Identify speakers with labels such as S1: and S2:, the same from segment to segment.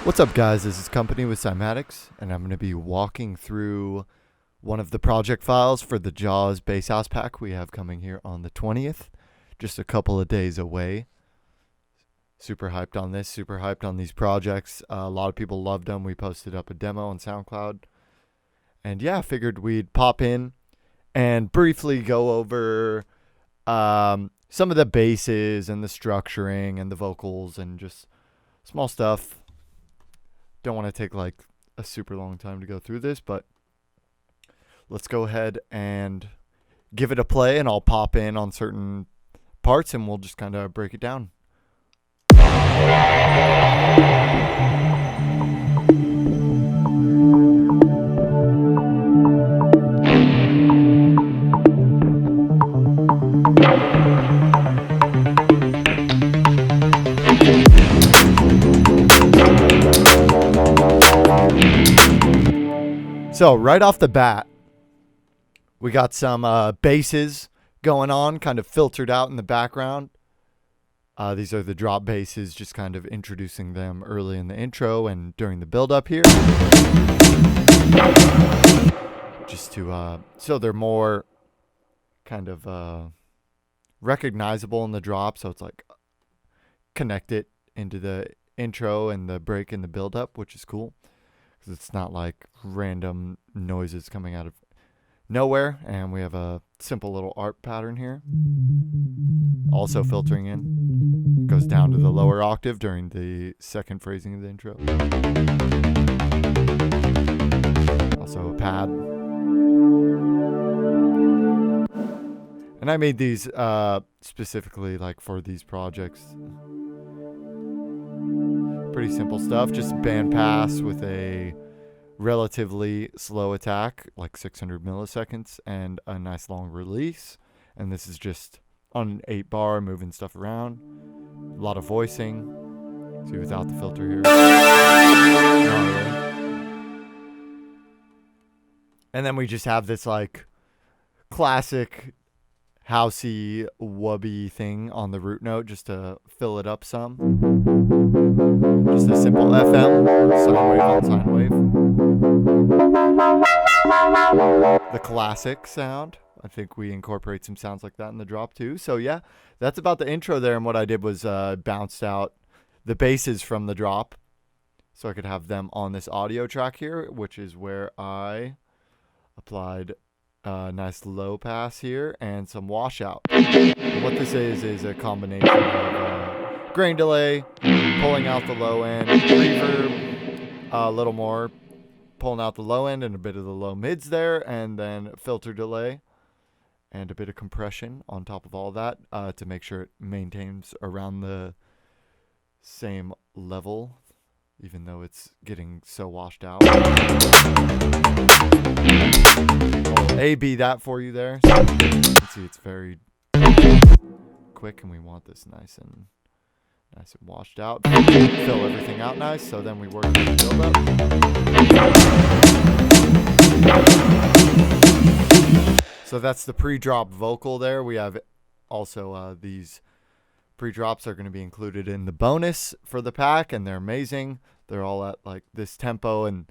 S1: What's up, guys? This is Company with Cymatics, and I'm going to be walking through one of the project files for the Jaws Bass House pack we have coming here on the 20th, just a couple of days away. Super hyped on this, super hyped on these projects. A lot of people loved them. We posted up a demo on SoundCloud. And yeah, I figured we'd pop in and briefly go over some of the basses and the structuring and the vocals and just small stuff. Don't want to take like a super long time to go through this, but let's go ahead and give it a play, and I'll pop in on certain parts and we'll just kind of break it down. So right off the bat, we got some basses going on, kind of filtered out in the background. These are the drop basses, just kind of introducing them early in the intro and during the build-up here. Just to, so they're more kind of recognizable in the drop, so it's like connect it into the intro and the break in the build-up, which is cool. Because it's not like random noises coming out of nowhere. And we have a simple little ARP pattern here. Also filtering in. It goes down to the lower octave during the second phrasing of the intro. Also a pad. And I made these specifically like for these projects. Pretty simple stuff, just band pass with a relatively slow attack, like 600 milliseconds, and a nice long release. And this is just on an 8-bar, moving stuff around. A lot of voicing. See, without the filter here. And then we just have this like classic housey wubby thing on the root note just to fill it up some. Just a simple FM, sine wave on sine wave. The classic sound. I think we incorporate some sounds like that in the drop too. So yeah, that's about the intro there. And what I did was bounced out the basses from the drop so I could have them on this audio track here, which is where I applied nice low pass here and some washout. And what this is a combination of grain delay, pulling out the low end, reverb, a little more, pulling out the low end and a bit of the low mids there, and then filter delay and a bit of compression on top of all that to make sure it maintains around the same level, even though it's getting so washed out. A-B that for you there. So you can see it's very quick, and we want this nice and washed out. Fill everything out nice, so then we work on the build-up. So that's the pre-drop vocal there. We have also these pre-drops are going to be included in the bonus for the pack, and they're amazing. They're all at like this tempo, and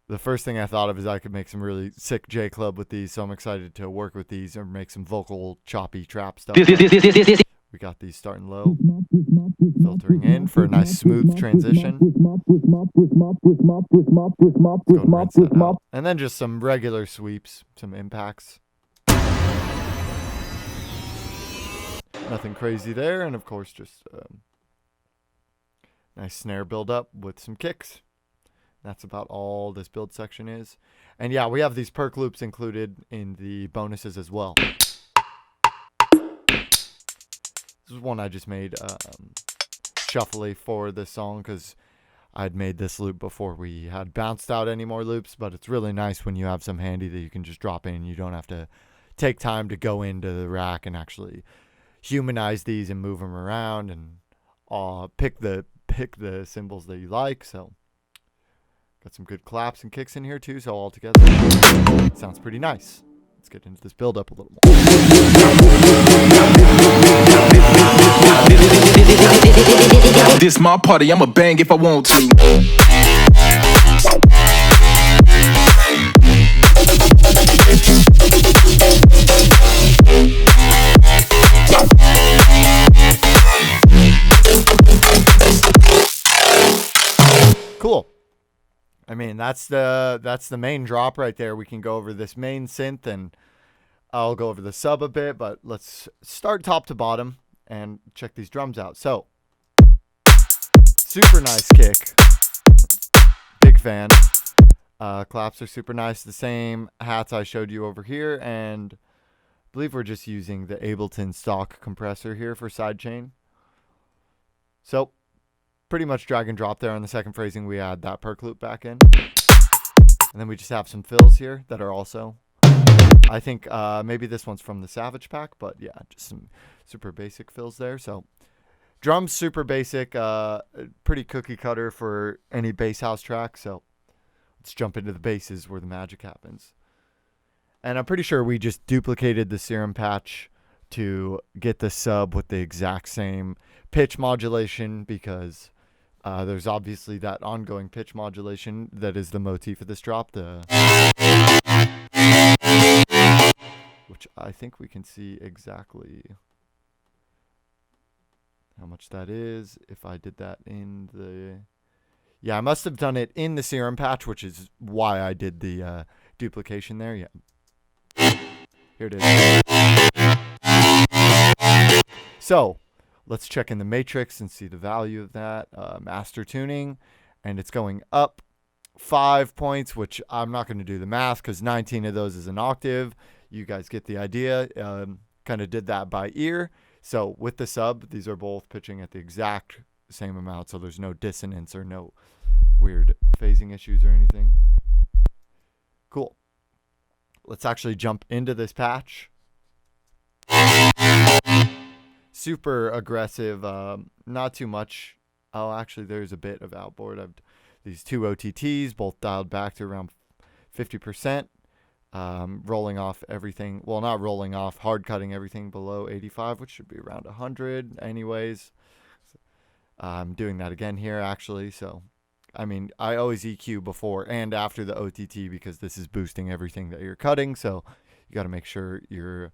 S1: the first thing I thought of is I could make some really sick J-Club with these, so I'm excited to work with these or make some vocal choppy trap stuff. We got these starting low, filtering in for a nice smooth transition. Let's go and rinse that out. And then just some regular sweeps, some impacts. Nothing crazy there, and of course just nice snare build up with some kicks. That's about all this build section is. And yeah, we have these Perk Loops included in the bonuses as well. This is one I just made shuffly for this song because I'd made this loop before we had bounced out any more loops, but it's really nice when you have some handy that you can just drop in. You don't have to take time to go into the rack and actually humanize these and move them around and pick the cymbals that you like. So got some good claps and kicks in here too, so all together it sounds pretty nice. Let's get into this build up a little more.
S2: This my party, I'ma bang if I want to.
S1: Cool. I mean, that's the main drop right there. We can go over this main synth, and I'll go over the sub a bit, but let's start top to bottom and check these drums out. So, super nice kick. Big fan. Claps are super nice. The same hats I showed you over here, and I believe we're just using the Ableton stock compressor here for sidechain. So, pretty much drag and drop there on the second phrasing. We add that perk loop back in. And then we just have some fills here that are also, I think maybe this one's from the Savage pack, but yeah, just some super basic fills there. So drums, super basic, pretty cookie cutter for any bass house track. So let's jump into the basses where the magic happens. And I'm pretty sure we just duplicated the serum patch to get the sub with the exact same pitch modulation, because there's obviously that ongoing pitch modulation that is the motif of this drop, which I think we can see exactly how much that is. If I did that in the... Yeah, I must have done it in the serum patch, which is why I did the duplication there. Yeah. Here it is. So, let's check in the matrix and see the value of that. Master tuning, and it's going up 5 points, which I'm not going to do the math because 19 of those is an octave. You guys get the idea. Kind of did that by ear. So with the sub, these are both pitching at the exact same amount, so there's no dissonance or no weird phasing issues or anything. Cool. Let's actually jump into this patch. Super aggressive, not too much. Oh, actually, there's a bit of outboard. I've these two OTTs, both dialed back to around 50%. Rolling off everything. Well, not rolling off, hard cutting everything below 85, which should be around 100 anyways. I'm doing that again here, actually. So, I mean, I always EQ before and after the OTT because this is boosting everything that you're cutting. So, you got to make sure you're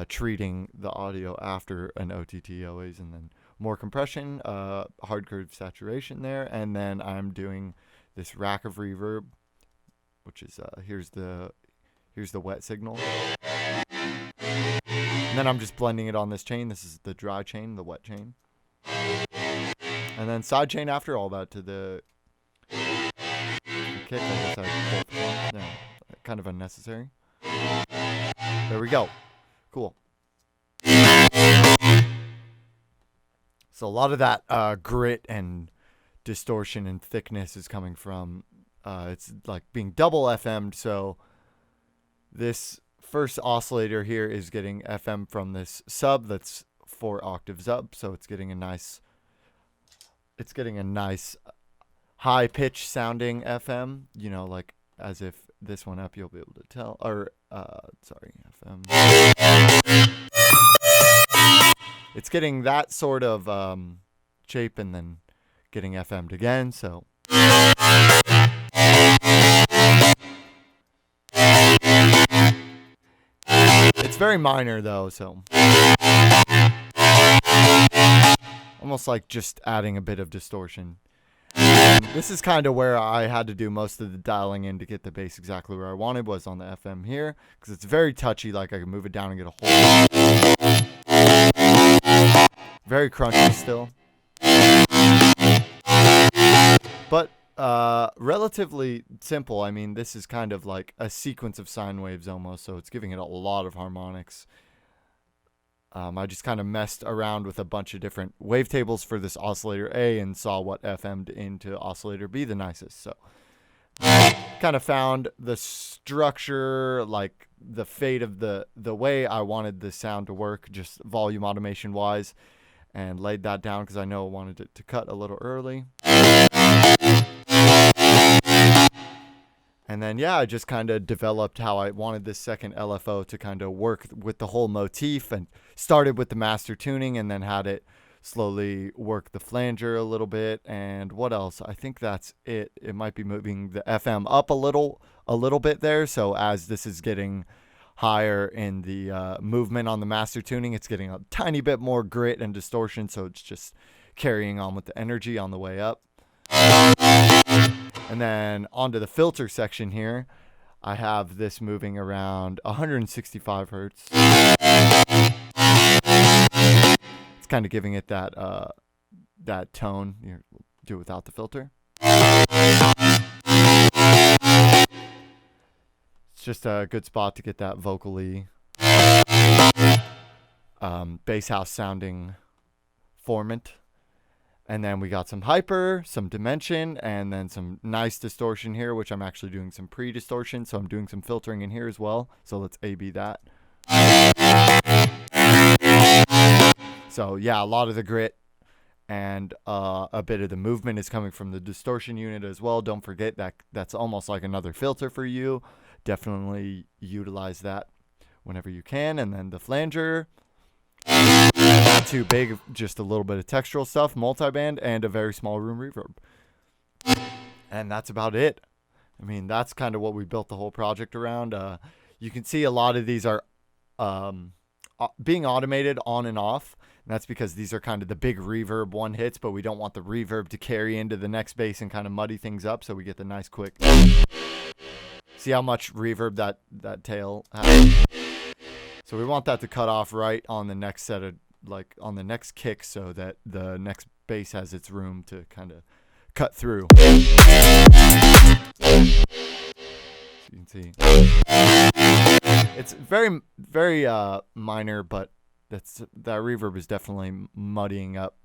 S1: treating the audio after an OTT always, and then more compression, hard curve saturation there, and then I'm doing this rack of reverb, which is here's the wet signal, and then I'm just blending it on this chain. This is the dry chain, the wet chain, and then side chain after all that to the kick. I guess no, kind of unnecessary. There we go. Cool. So a lot of that grit and distortion and thickness is coming from, it's like being double FM'd. So this first oscillator here is getting FM from this sub that's 4 octaves up. So it's getting a nice high pitch sounding FM, you know, like as if this one up you'll be able to tell, or sorry, FM. It's getting that sort of shape and then getting FM'd again, so it's very minor though, so almost like just adding a bit of distortion. And this is kind of where I had to do most of the dialing in to get the bass exactly where I wanted, was on the FM here, because it's very touchy. Like I can move it down and get a hold. Very crunchy still, but relatively simple. I mean, this is kind of like a sequence of sine waves almost, so it's giving it a lot of harmonics. I just kind of messed around with a bunch of different wavetables for this oscillator A and saw what FM'd into oscillator B the nicest. So kind of found the structure, like the fade of the way I wanted the sound to work, just volume automation wise, and laid that down because I know I wanted it to cut a little early. And then, yeah, I just kind of developed how I wanted this second LFO to kind of work with the whole motif, and started with the master tuning and then had it slowly work the flanger a little bit. And what else? I think that's it. It might be moving the FM up a little bit there. So as this is getting higher in the movement on the master tuning, it's getting a tiny bit more grit and distortion. So it's just carrying on with the energy on the way up. And then onto the filter section here, I have this moving around 165 hertz. It's kind of giving it that tone. We'll do it without the filter. It's just a good spot to get that vocally bass house sounding formant. And then we got some hyper, some dimension, and then some nice distortion here, which I'm actually doing some pre-distortion. So I'm doing some filtering in here as well. So let's A-B that. So yeah, a lot of the grit and a bit of the movement is coming from the distortion unit as well. Don't forget that that's almost like another filter for you. Definitely utilize that whenever you can. And then the flanger. Not too big, just a little bit of textural stuff, multiband, and a very small room reverb. And that's about it. I mean, that's kind of what we built the whole project around. You can see a lot of these are being automated on and off. And that's because these are kind of the big reverb one hits, but we don't want the reverb to carry into the next bass and kind of muddy things up. So we get the nice quick. See how much reverb that tail has? So we want that to cut off right on the next set of, like on the next kick, so that the next bass has its room to kind of cut through. So you can see it's very, very minor, but that reverb is definitely muddying up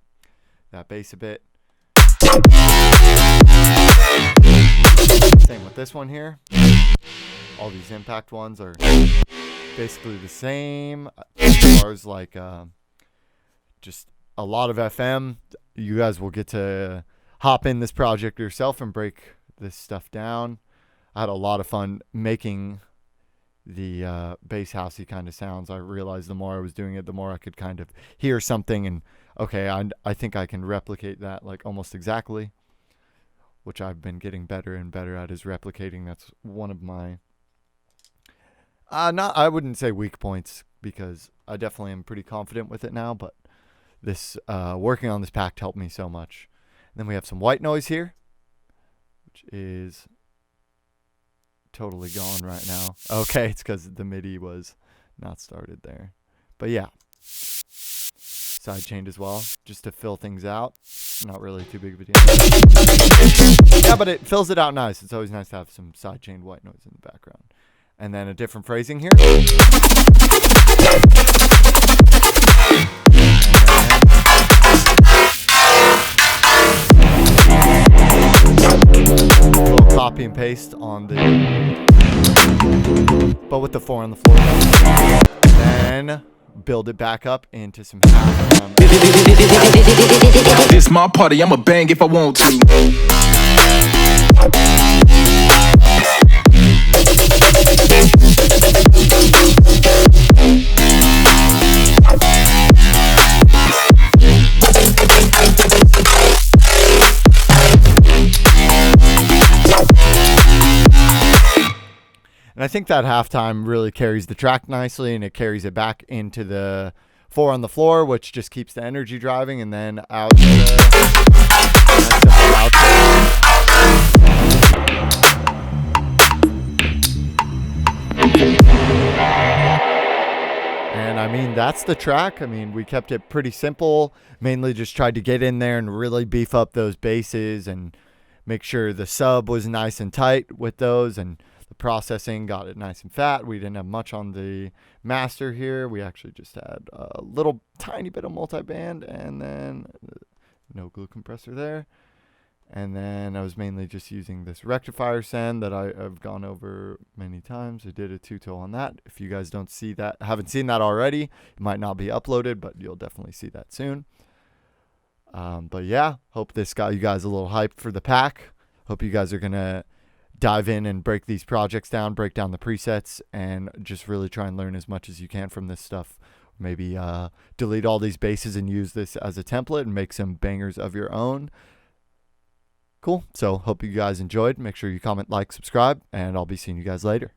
S1: that bass a bit. Same with this one here. All these impact ones are basically the same as far as like just a lot of FM. You guys will get to hop in this project yourself and break this stuff down. I had a lot of fun making the bass housey kind of sounds. I realized the more I was doing it, the more I could kind of hear something and okay, I think I can replicate that like almost exactly, which I've been getting better and better at, is replicating. That's one of my I wouldn't say weak points, because I definitely am pretty confident with it now, but this working on this pack helped me so much. And then we have some white noise here, which is totally gone right now. Okay, it's because the MIDI was not started there. But yeah, sidechained as well, just to fill things out. Not really too big of a deal. Yeah, but it fills it out nice. It's always nice to have some sidechained white noise in the background. And then a different phrasing here. A little copy and paste on the, but with the 4 on the floor. Then build it back up into some half.
S2: It's my party, I'ma bang if I want to.
S1: And I think that halftime really carries the track nicely, and it carries it back into the 4 on the floor, which just keeps the energy driving, and then out to And I mean, that's the track. I mean, we kept it pretty simple, mainly just tried to get in there and really beef up those basses and make sure the sub was nice and tight with those, and the processing got it nice and fat. We didn't have much on the master here. We actually just had a little tiny bit of multiband, and then no glue compressor there. And then I was mainly just using this rectifier send that I've gone over many times. I did a tutorial on that. If you guys don't see that, haven't seen that already, it might not be uploaded, but you'll definitely see that soon. But yeah, hope this got you guys a little hyped for the pack. Hope you guys are going to dive in and break these projects down, break down the presets, and just really try and learn as much as you can from this stuff Maybe delete all these basses and use this as a template and make some bangers of your own. Cool. So hope you guys enjoyed. Make sure you comment, like, subscribe, and I'll be seeing you guys later.